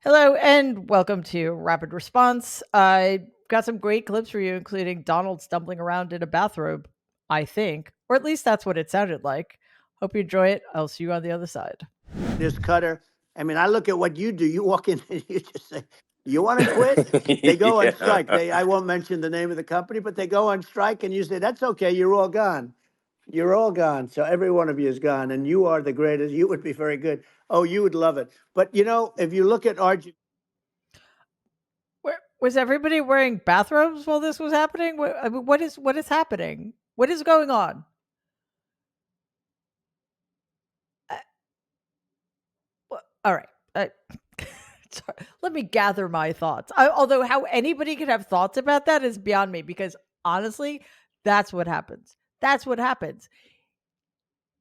Hello and welcome to Rapid Response. I got some great clips for you, including Donald stumbling around in a bathrobe, I think, or at least that's what it sounded like. Hope you enjoy it. I'll see you on the other side. This cutter. I mean, I look at what you do. You walk in and you just say, "You want to quit?" They go on strike. I won't mention the name of the company, but they go on strike, and you say, "That's okay. You're all gone. You're all gone." So every one of you is gone, and you are the greatest. You would be very good. Oh, you would love it. But if you look at Argentina. Was everybody wearing bathrobes while this was happening? What is happening? What is going on? All right. Sorry, let me gather my thoughts. Although how anybody could have thoughts about that is beyond me, because honestly, that's what happens. That's what happens.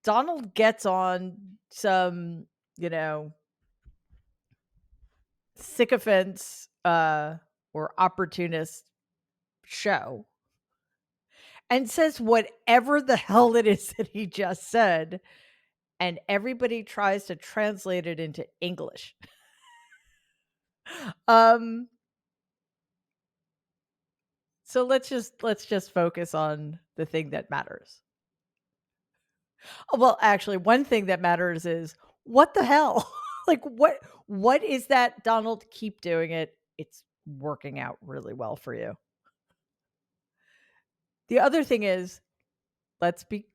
Donald gets on some, sycophants or opportunist show and says whatever the hell it is that he just said, and everybody tries to translate it into English. So let's just focus on the thing that matters. Well, actually, one thing that matters is what the hell? Like what is that, Donald? Keep doing it. It's working out really well for you. The other thing is, let's be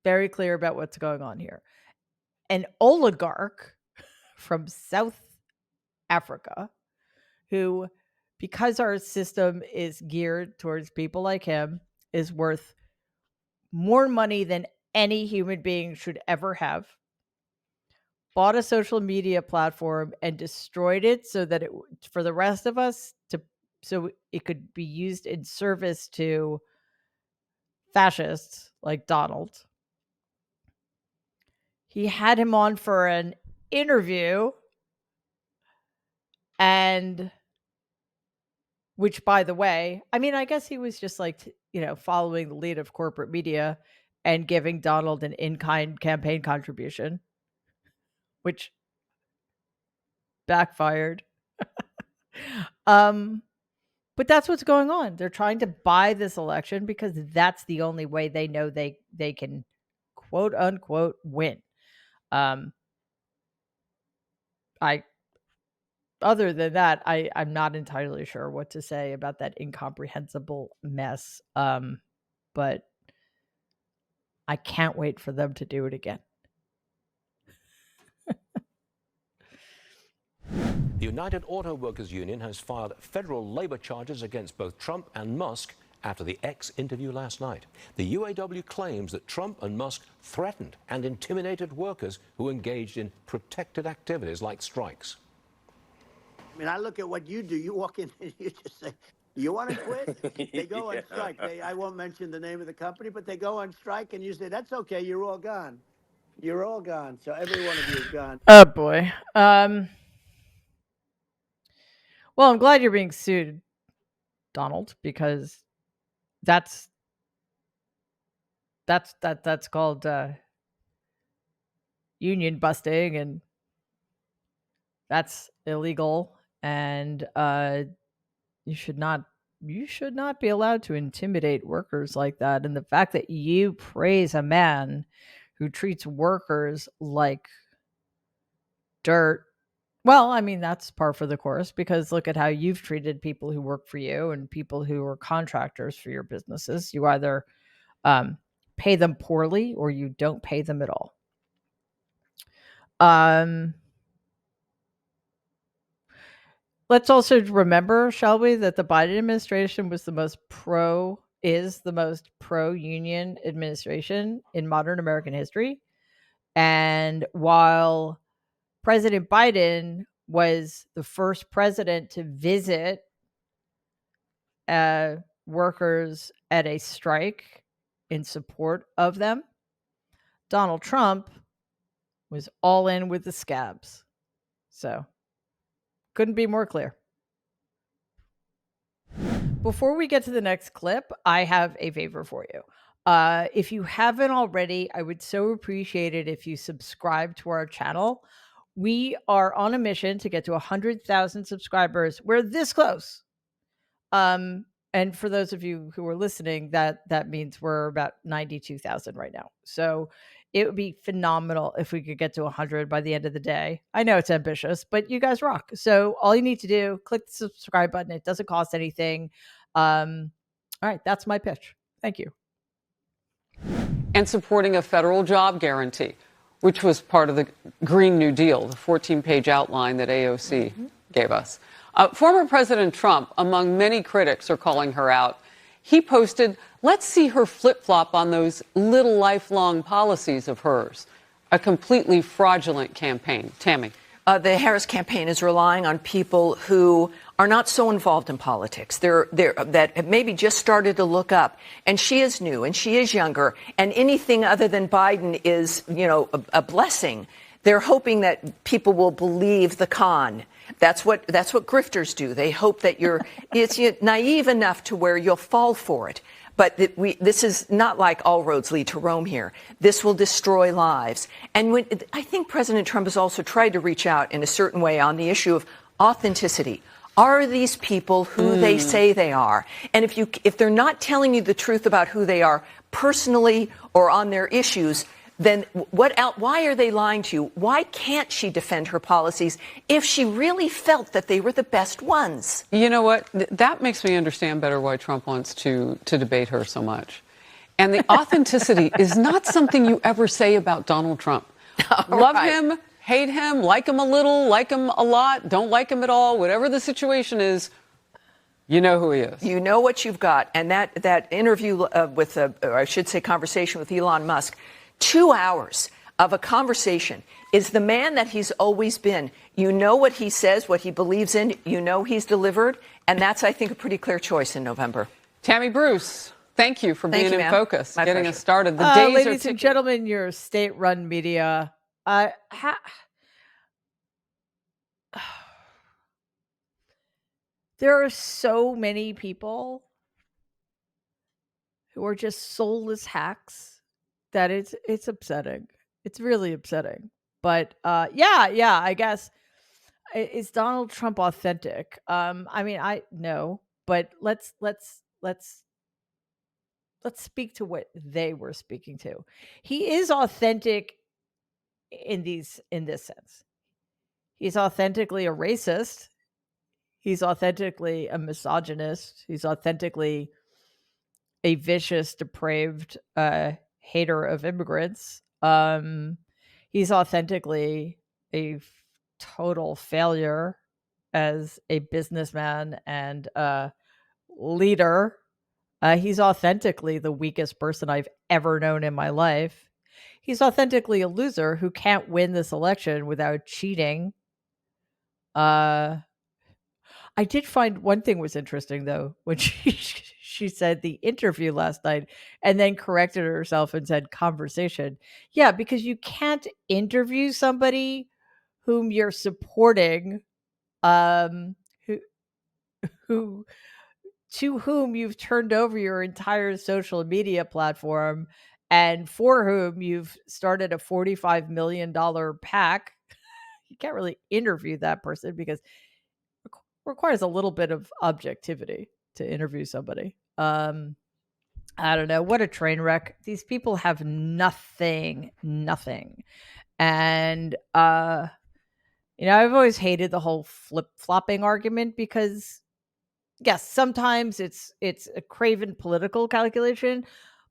very clear about what's going on here. An oligarch from South Africa who, because our system is geared towards people like him, is worth more money than any human being should ever have, bought a social media platform and destroyed it so that for the rest of us so it could be used in service to fascists like Donald. He had him on for an interview, and which, by the way, I mean, I guess he was just like, following the lead of corporate media and giving Donald an in-kind campaign contribution, which backfired. But that's what's going on. They're trying to buy this election because that's the only way they know they can, quote unquote, win. I Other than that, I'm not entirely sure what to say about that incomprehensible mess. But I can't wait for them to do it again. The United Auto Workers Union has filed federal labor charges against both Trump and Musk after the X interview last night. The UAW claims that Trump and Musk threatened and intimidated workers who engaged in protected activities like strikes. I mean, I look at what you do. You walk in and you just say, "You want to quit?" They go on strike. I won't mention the name of the company, but they go on strike, and you say, "That's okay. You're all gone. You're all gone." So every one of you is gone. Oh boy. Well, I'm glad you're being sued, Donald, because that's called union busting, and that's illegal, and you should not be allowed to intimidate workers like that. And the fact that you praise a man who treats workers like dirt, well, I mean, that's par for the course, because look at how you've treated people who work for you and people who are contractors for your businesses. You either pay them poorly or you don't pay them at all. Let's also remember, shall we, that the Biden administration was the most pro-union administration in modern American history. And while President Biden was the first president to visit workers at a strike in support of them, Donald Trump was all in with the scabs. So, couldn't be more clear. Before we get to the next clip, I have a favor for you. If you haven't already, I would so appreciate it if you subscribe to our channel. We are on a mission to get to 100,000 subscribers. We're this close. And for those of you who are listening, that means we're about 92,000 right now. So it would be phenomenal if we could get to 100 by the end of the day. I know it's ambitious, but you guys rock. So all you need to do, click the subscribe button. It doesn't cost anything. All right, that's my pitch. Thank you. And supporting a federal job guarantee, which was part of the Green New Deal, the 14-page outline that AOC gave us. Former President Trump, among many critics, are calling her out. He posted, let's see her flip-flop on those little lifelong policies of hers. A completely fraudulent campaign. Tammy. The Harris campaign is relying on people who are not so involved in politics. They're that have maybe just started to look up. And she is new and she is younger. And anything other than Biden is, a blessing. They're hoping that people will believe the con. That's what grifters do. They hope that it's naive enough to where you'll fall for it. But this is not like all roads lead to Rome here. This will destroy lives. And I think President Trump has also tried to reach out in a certain way on the issue of authenticity. Are these people who they say they are? And if they're not telling you the truth about who they are personally or on their issues, then why are they lying to you? Why can't she defend her policies if she really felt that they were the best ones? You know what? That makes me understand better why Trump wants to debate her so much. And the authenticity is not something you ever say about Donald Trump. Love him, hate him, like him a little, like him a lot, don't like him at all, whatever the situation is, you know who he is. You know what you've got. And that interview or I should say conversation with Elon Musk, 2 hours of a conversation, is the man that he's always been. You know what he says, what he believes in, you know he's delivered, and that's, I think, a pretty clear choice in November. Tammy Bruce, thank you for being in focus, My getting pleasure. us started. The days ladies and gentlemen, your state-run media. There are so many people who are just soulless hacks that it's upsetting. It's really upsetting. But I guess, is Donald Trump authentic? I know, but let's speak to what they were speaking to. He is authentic in this sense. He's authentically a racist. He's authentically a misogynist. He's authentically a vicious, depraved hater of immigrants. He's authentically a total failure as a businessman and leader. He's authentically the weakest person I've ever known in my life. He's authentically a loser who can't win this election without cheating. I did find one thing was interesting, though, when she said the interview last night and then corrected herself and said conversation. Yeah, because you can't interview somebody whom you're supporting, who to whom you've turned over your entire social media platform and for whom you've started a $45 million PAC. You can't really interview that person because requires a little bit of objectivity to interview somebody. I don't know. What a train wreck. These people have nothing. And, I've always hated the whole flip-flopping argument because, yes, sometimes it's a craven political calculation,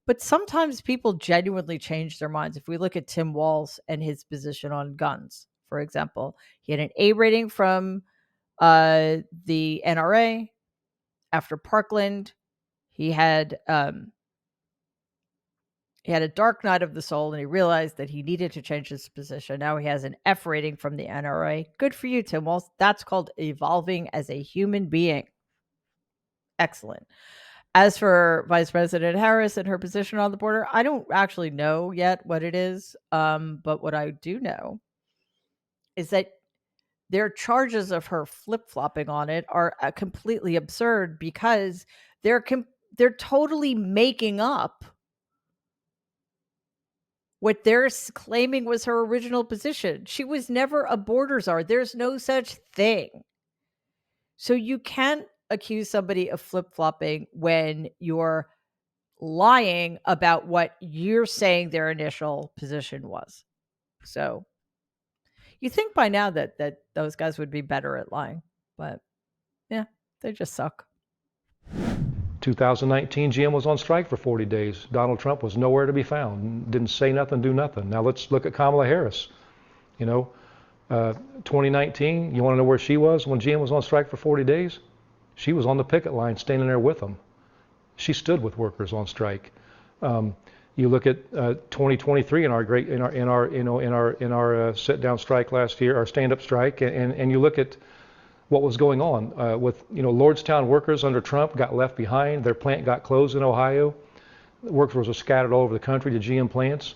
but sometimes people genuinely change their minds. If we look at Tim Walz and his position on guns, for example, he had an A rating from the NRA after Parkland. He had a dark night of the soul, and he realized that he needed to change his position. Now he has an F rating from the NRA. Good for you, Tim Walz. That's called evolving as a human being. Excellent. As for Vice President Harris and her position on the border, I don't actually know yet what it is. But what I do know is that their charges of her flip-flopping on it are completely absurd because they're totally making up what they're claiming was her original position. She was never a border czar. There's no such thing. So you can't accuse somebody of flip-flopping when you're lying about what you're saying their initial position was. So you think by now that those guys would be better at lying, but yeah, they just suck. 2019, GM was on strike for 40 days. Donald Trump was nowhere to be found. Didn't say nothing, do nothing. Now let's look at Kamala Harris. 2019, you want to know where she was when GM was on strike for 40 days? She was on the picket line, standing there with them. She stood with workers on strike. You look at 2023 in our sit-down strike last year, our stand-up strike, and you look at what was going on with Lordstown workers under Trump got left behind. Their plant got closed in Ohio. Workers were scattered all over the country to GM plants.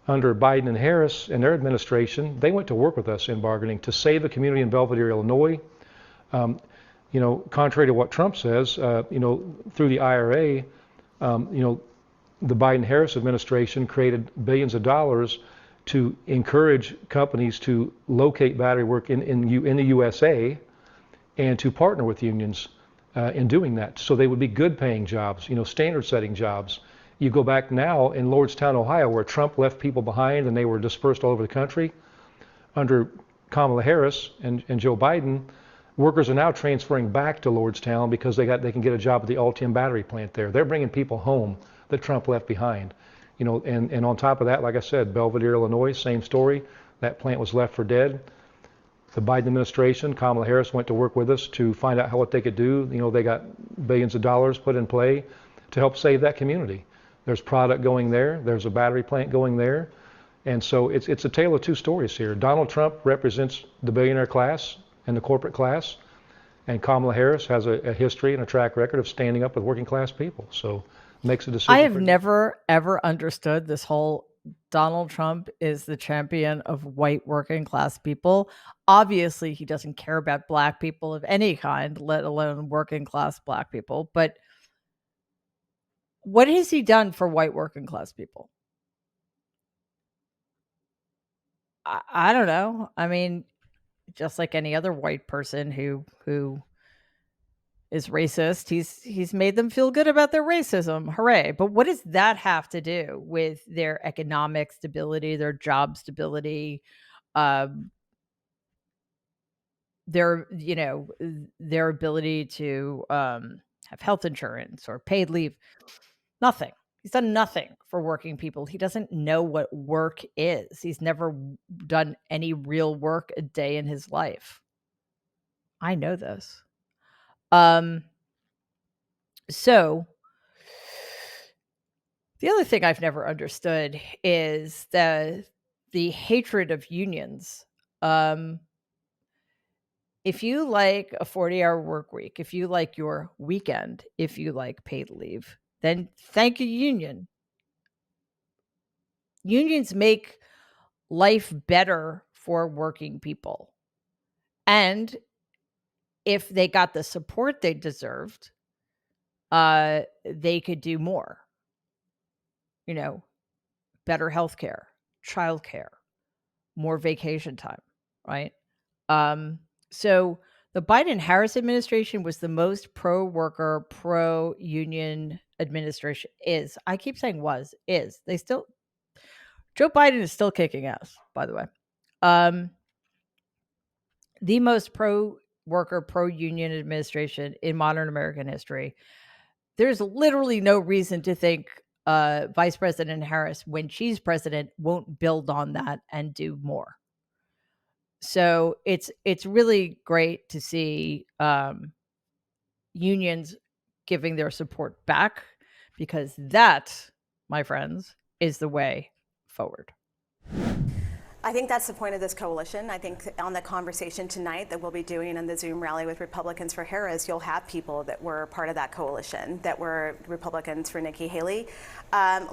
Under Biden and Harris and their administration, they went to work with us in bargaining to save a community in Belvidere, Illinois. Contrary to what Trump says, through the IRA, the Biden-Harris administration created billions of dollars to encourage companies to locate battery work in the USA and to partner with unions in doing that. So they would be good paying jobs, standard setting jobs. You go back now in Lordstown, Ohio, where Trump left people behind and they were dispersed all over the country. Under Kamala Harris and Joe Biden, workers are now transferring back to Lordstown because they can get a job at the Altium battery plant there. They're bringing people home that Trump left behind. And on top of that, like I said, Belvidere, Illinois, same story. That plant was left for dead. The Biden administration, Kamala Harris went to work with us to find out what they could do. They got billions of dollars put in play to help save that community. There's product going there. There's a battery plant going there. And so it's a tale of two stories here. Donald Trump represents the billionaire class and the corporate class. And Kamala Harris has a history and a track record of standing up with working class people. So makes a decision. I have never, ever understood this whole Donald Trump is the champion of white working class people. Obviously, he doesn't care about black people of any kind, let alone working class black people. But what has he done for white working class people? I don't know. I mean, just like any other white person who is racist, he's made them feel good about their racism. Hooray. But what does that have to do with their economic stability, their job stability, their ability to have health insurance or paid leave? Nothing. He's done nothing for working people. He doesn't know what work is. He's never done any real work a day in his life. I know this. So the other thing I've never understood is the hatred of unions. If you like a 40-hour work week, if you like your weekend, if you like paid leave, then thank you, union. Unions make life better for working people. And if they got the support they deserved, they could do more. Better healthcare, childcare, more vacation time, right? So the Biden-Harris administration was the most pro-worker, pro-union administration. I keep saying is. Joe Biden is still kicking ass, by the way. The most pro-worker, pro-union administration in modern American history. There's literally no reason to think Vice President Harris, when she's president, won't build on that and do more. So it's really great to see unions giving their support back, because that, my friends, is the way forward. I think that's the point of this coalition. I think on the conversation tonight that we'll be doing in the Zoom rally with Republicans for Harris, you'll have people that were part of that coalition, that were Republicans for Nikki Haley.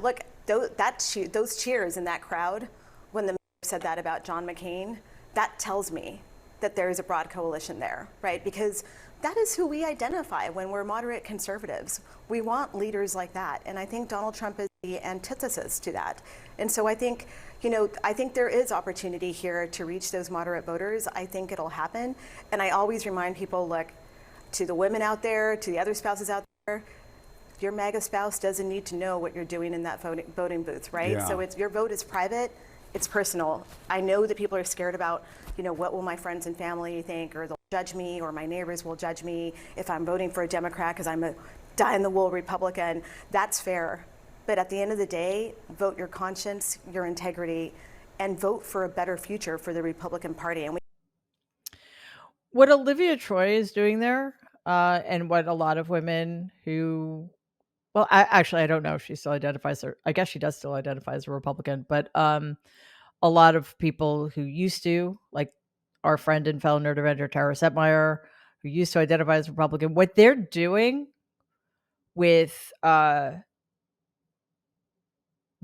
Look, those cheers in that crowd when the mayor said that about John McCain, that tells me that there is a broad coalition there, right? Because that is who we identify when we're moderate conservatives. We want leaders like that. And I think Donald Trump is the antithesis to that. And so I think, I think there is opportunity here to reach those moderate voters. I think it'll happen. And I always remind people, look, to the women out there, to the other spouses out there, your MAGA spouse doesn't need to know what you're doing in that voting booth, right? Yeah. So your vote is private, it's personal. I know that people are scared about, what will my friends and family think, or they'll judge me, or my neighbors will judge me if I'm voting for a Democrat because I'm a die-in-the-wool Republican. That's fair. But at the end of the day, vote your conscience, your integrity, and vote for a better future for the Republican Party. And what Olivia Troy is doing there, and what a lot of women who, well, I don't know if she still identifies her. I guess she does still identify as a Republican, but a lot of people who used to, like our friend and fellow nerd avenger Tara Setmeyer, who used to identify as Republican, what they're doing with the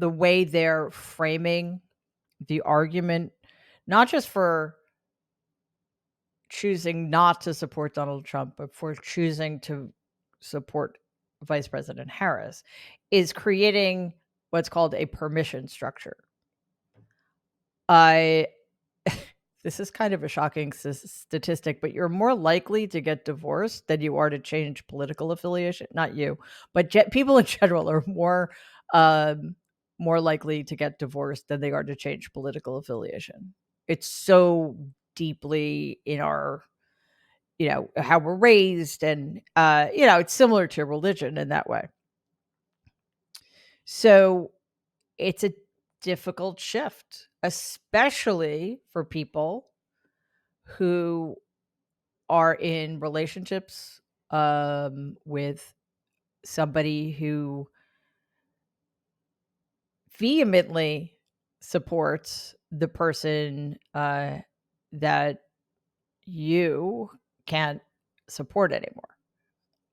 way they're framing the argument, not just for choosing not to support Donald Trump, but for choosing to support Vice President Harris, is creating what's called a permission structure. This is kind of a shocking statistic, but you're more likely to get divorced than you are to change political affiliation. Not you, but people in general are more likely to get divorced than they are to change political affiliation. It's so deeply in our, how we're raised, and it's similar to religion in that way. So it's a difficult shift, especially for people who are in relationships with somebody who vehemently supports the person that you can't support anymore.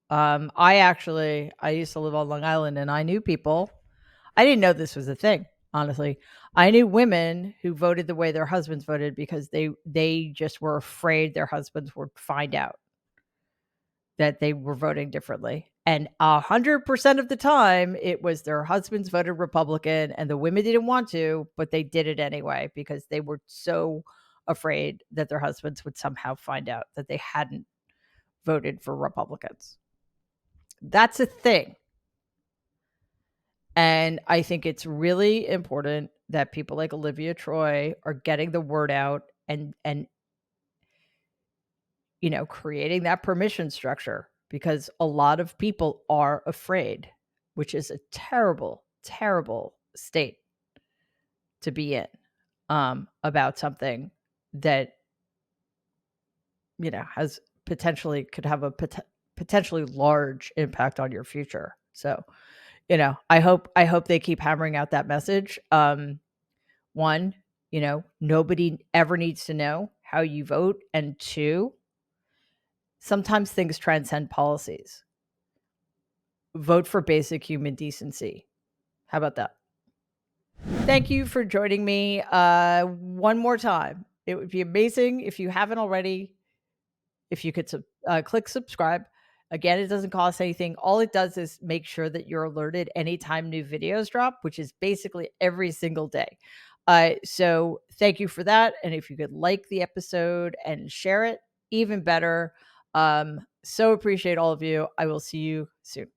I used to live on Long Island, and I knew people. I didn't know this was a thing, honestly. I knew women who voted the way their husbands voted because they just were afraid their husbands would find out that they were voting differently. And 100% of the time, it was their husbands voted Republican, and the women didn't want to, but they did it anyway because they were so afraid that their husbands would somehow find out that they hadn't voted for Republicans. That's a thing. And I think it's really important that people like Olivia Troy are getting the word out and creating that permission structure, because a lot of people are afraid, which is a terrible, terrible state to be in, about something that, has could have a potentially large impact on your future. So, I hope they keep hammering out that message. One, nobody ever needs to know how you vote. And two, sometimes things transcend policies. Vote for basic human decency. How about that? Thank you for joining me one more time. It would be amazing if you haven't already, if you could click subscribe. Again, it doesn't cost anything. All it does is make sure that you're alerted anytime new videos drop, which is basically every single day. So thank you for that. And if you could like the episode and share it, even better. So appreciate all of you. I will see you soon.